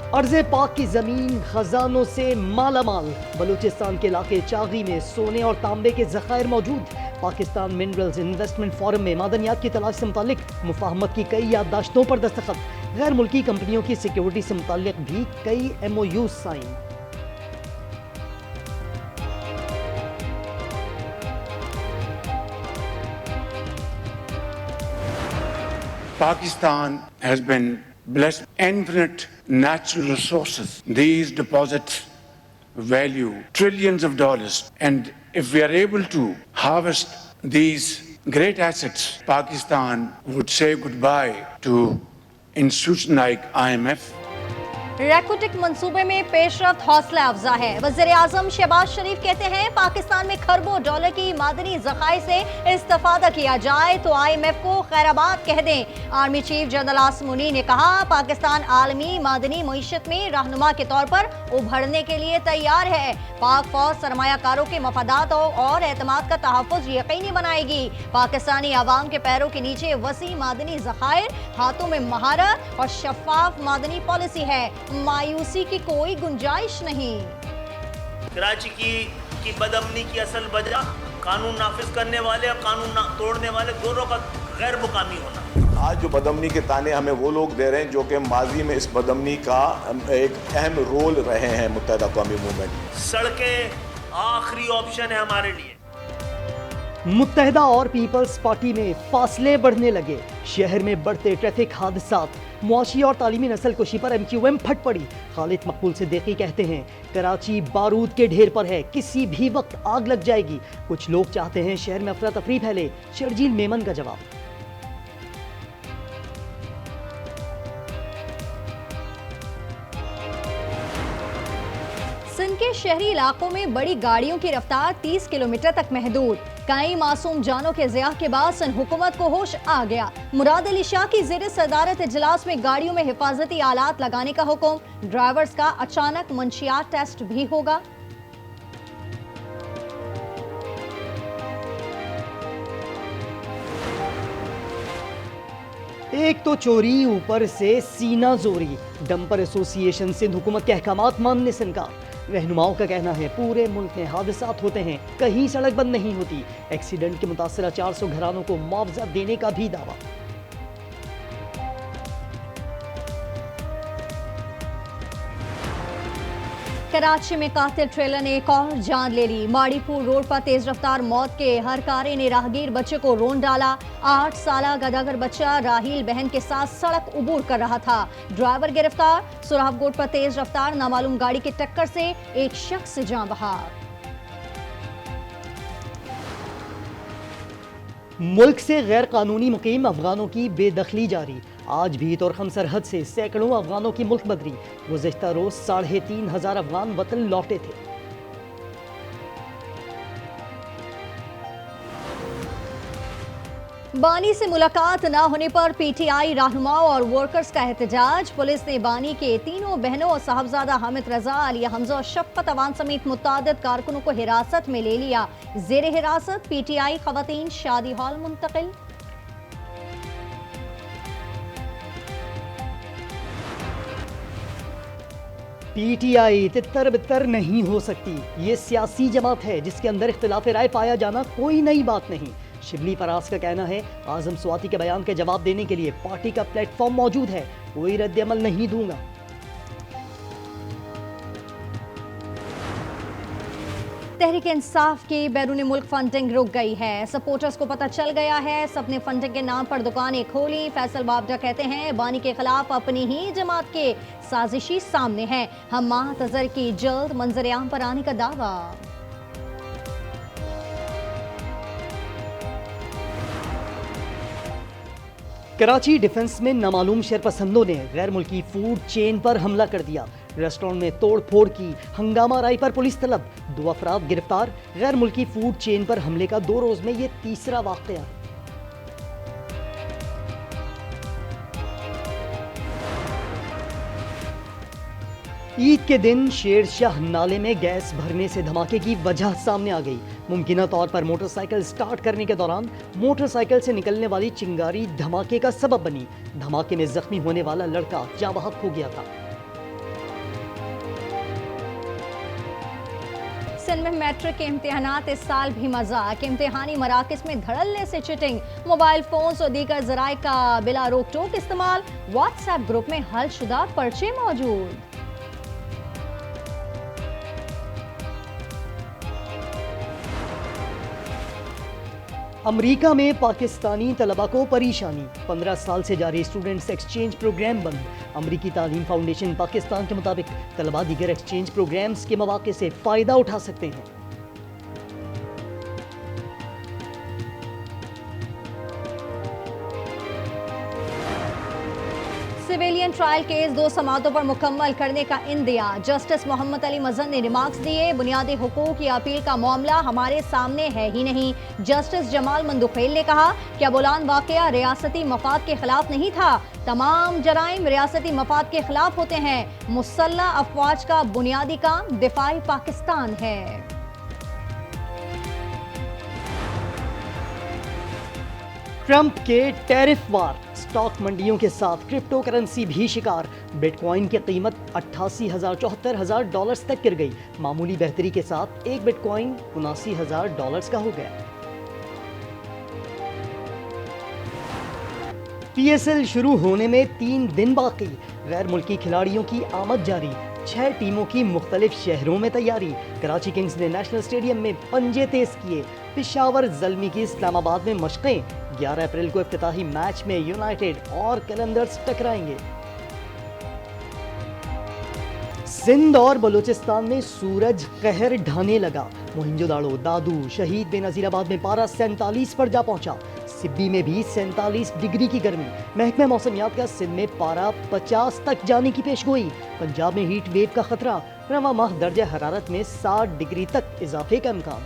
अर्ज़ पाक की ज़मीन खजानों से माला माल। बलूचिस्तान के इलाके चागी में सोने और तांबे के ज़खायर मौजूद। पाकिस्तान मिनरल्स इन्वेस्टमेंट फोरम में मादनियात की तलाश से मुतालिक मुफाहमत की कई याददाश्तों पर दस्तखत। गैर मुल्की कंपनियों की सिक्योरिटी से मुतालिक भी कई MOU sign. Pakistan has been blessed with infinite natural resources. These deposits value trillions of dollars. And if we are able to harvest these great assets, Pakistan would say goodbye to institutions like IMF. रैकुटिक मंसूबे में पेशरफ्त हौसला अफजा है। वज़ीर आज़म शहबाज शरीफ कहते हैं पाकिस्तान में खरबों dollar की मादनी ज़खायर से इस्तेफादा किया जाए तो IMF को खैराबाद कह दें। Army chief general Asim Munir ने कहा पाकिस्तान आलमी मादनी मईशत में रहनुमा के तौर पर उभरने के लिए तैयार है। पाक फौज सरमायाकारों के मफादात और एतमाद का तहफ़्फ़ुज़ यकीनी बनाएगी। पाकिस्तानी अवाम के पैरों के नीचे वसी मादनी ज़खायर, हाथों में महारत और शफाफ मादनी पॉलिसी है। मायूसी की कोई गुंजाइश नहीं। कराची की बदअमनी की असल वजह कानून नाफिज करने वाले और कानून तोड़ने वाले दोनों का गैर मुकामी होना। आज जो बदअमनी के ताने हमें वो लोग दे रहे हैं जो कि माजी में इस बदअमनी का एक अहम रोल रहे हैं मुत्तहिदा कौमी मूवमेंट। सड़कें आखिरी ऑप्शन है हमारे लिए। मुत्तहिदा और पीपल्स पार्टी में फासले बढ़ने लगे। शहर में बढ़ते ट्रैफिक हादसात, मुआशी और तालीमी नस्ल कुशी पर MQM फट पड़ी। खालिद मकबूल सिद्दीकी कहते हैं कराची बारूद के ढेर पर है, किसी भी वक्त आग लग जाएगी। कुछ लोग चाहते हैं शहर में अफरा तफरी फैले। शर्जील मेमन का जवाब। सिंध के शहरी इलाकों में बड़ी गाड़ियों की रफ्तार 30 किलोमीटर तक महदूद। कई मासूम जानों के ज़िया के बाद सिंध हुकूमत को होश आ गया। मुराद अली शाह की ज़ेरे सदारत इजलास में गाड़ियों में हिफाजती आलात लगाने का हुक्म। ड्राइवर्स का अचानक मंशियात टेस्ट भी होगा। एक तो चोरी, ऊपर से सीना जोरी। डंपर एसोसिएशन सिंध हुकूमत के अहकामात मानने से इनकार। रहनुमाओं का कहना है पूरे मुल्क में हादसात होते हैं, कहीं सड़क बंद नहीं होती। एक्सीडेंट के मुतासरा 400 घरानों को मुआवजा देने का भी दावा। कराची में कातिल ट्रेलर ने एक और जान ले ली। माड़ीपुर रोड पर तेज रफ्तार मौत के हरकारे ने राहगीर बच्चे को रोन डाला। 8 साला गदागर बच्चा राहील बहन के साथ सड़क उबूर कर रहा था। ड्राइवर गिरफ्तार। सुराबगोट पर तेज रफ्तार नामालूम गाड़ी की टक्कर से एक शख्स जान बहार। मुल्क से गैर कानूनी मुकीम अफगानों की बेदखली जारी। आज भी तोरखम सरहद से सैकड़ों अफगानों की मुल्क बदरी। गुज़िश्ता रोज 3500 अफगान वतन लौटे थे। बानी से मुलाकात न होने पर PTI रहनुमाओं और वर्कर्स का एहतजाज। पुलिस ने बानी के तीनों बहनों और साहबजादा हामिद रजा, आलिया हमजा और शफ़क़त अवान समेत मुत्तादिद कारकुनों को हिरासत में ले लिया। ज़ेरे हिरासत PTI ख़वातीन शादी हॉल मुंतकिल। PTI तितर बितर नहीं हो सकती। ये सियासी जमात है जिसके अंदर इख्तिलाफ राय पाया जाना कोई नई बात नहीं। शिबली फराज का कहना है आज़म स्वाति के बयान के जवाब देने के लिए पार्टी का प्लेटफॉर्म मौजूद है, कोई रद्द-ए-अमल नहीं दूंगा। तहरीक इंसाफ की बैरून मुल्क फंडिंग रुक गई है। सपोर्टर्स को पता चल गया है, सबने फंडिंग के नाम पर दुकानें खोली। फैसल बाबडा कहते हैं बानी के खिलाफ अपनी ही जमात के साजिशी सामने है। हम मातजर की जल्द मंजर-ए-आम पर आने का दावा। कराची डिफेंस में नामालूम शरपसंदों ने गैर मुल्की फूड चेन पर हमला कर दिया। रेस्टोरेंट में तोड़ फोड़ की, हंगामा राई पर पुलिस तलब। 2 अफराद गिरफ्तार। गैर मुल्की फूड चेन पर हमले का 2 रोज में ये तीसरा वाकया। ईद के दिन शेरशाह नाले में गैस भरने से धमाके की वजह सामने आ गई। मुमकिना तौर पर मोटरसाइकिल स्टार्ट करने के दौरान मोटरसाइकिल से निकलने वाली चिंगारी धमाके का सबब बनी। धमाके में जख्मी होने वाला लड़का जाँ बहक हो गया था। सिंध में मैट्रिक के इम्तिहानात इस साल भी मजाक, इम्तिहानी मराकज में धड़ल्ले से चिटिंग, मोबाइल फोन्स और दीगर जराए का बिला रोक टोक इस्तेमाल, व्हाट्सएप ग्रुप में हलशुदा पर्चे मौजूद। अमेरिका में पाकिस्तानी तलबा को परेशानी, 15 साल से जारी स्टूडेंट्स एक्सचेंज प्रोग्राम बंद। अमेरिकी तालीम फाउंडेशन पाकिस्तान के मुताबिक तलबा दीगर एक्सचेंज प्रोग्राम्स के मौके से फ़ायदा उठा सकते हैं। सिविलियन ट्रायल केस 2 समातों पर मुकम्मल करने का इंदिया, जस्टिस मोहम्मद अली मजन ने रिमार्क्स दिए, बुनियादी हुकूक की अपील का मामला हमारे सामने है ही नहीं। जस्टिस जमाल मंदुखेल ने कहा कि अबोलान वाकया रियासती मफाद के खिलाफ नहीं था, तमाम जराइम रियासती मफाद के खिलाफ होते हैं, मुसल्लह अफवाज का बुनियादी काम दिफाई पाकिस्तान है। ट्रंप के टैरिफ वार, स्टॉक मंडियों के साथ क्रिप्टो करेंसी भी शिकार। बिटकॉइन की कीमत 88,000-74,000 डॉलर्स तक गिर गई। मामूली बेहतरी के साथ एक बिटकॉइन 79,000 डॉलर्स का हो गया। पीएसएल शुरू होने में 3 दिन बाकी, गैर मुल्की खिलाड़ियों की आमद जारी, 6 टीमों की मुख्तलिफ शहरों में तैयारी। कराची किंग्स ने नेशनल स्टेडियम में पंजे तेज किए। पेशावर ज़ल्मी की इस्लामाबाद में मशक़ें, 11 अप्रैल को इफ्तिताही मैच में यूनाइटेड और कलंदर्स टकराएंगे। सिंध और बलूचिस्तान में सूरज कहर ढाने लगा। मोहिंजोदाड़ो, दादू, शहीद बेनज़ीराबाद में पारा 47 पर जा पहुंचा। सिब्बी में भी 47 डिग्री की गर्मी। महकमा मौसमियात का सिंध में पारा 50 तक जाने की पेशगोई। पंजाब में हीट वेव का खतरा, रवां माह दर्जा हरारत में 60 डिग्री तक इजाफे का इम्कान।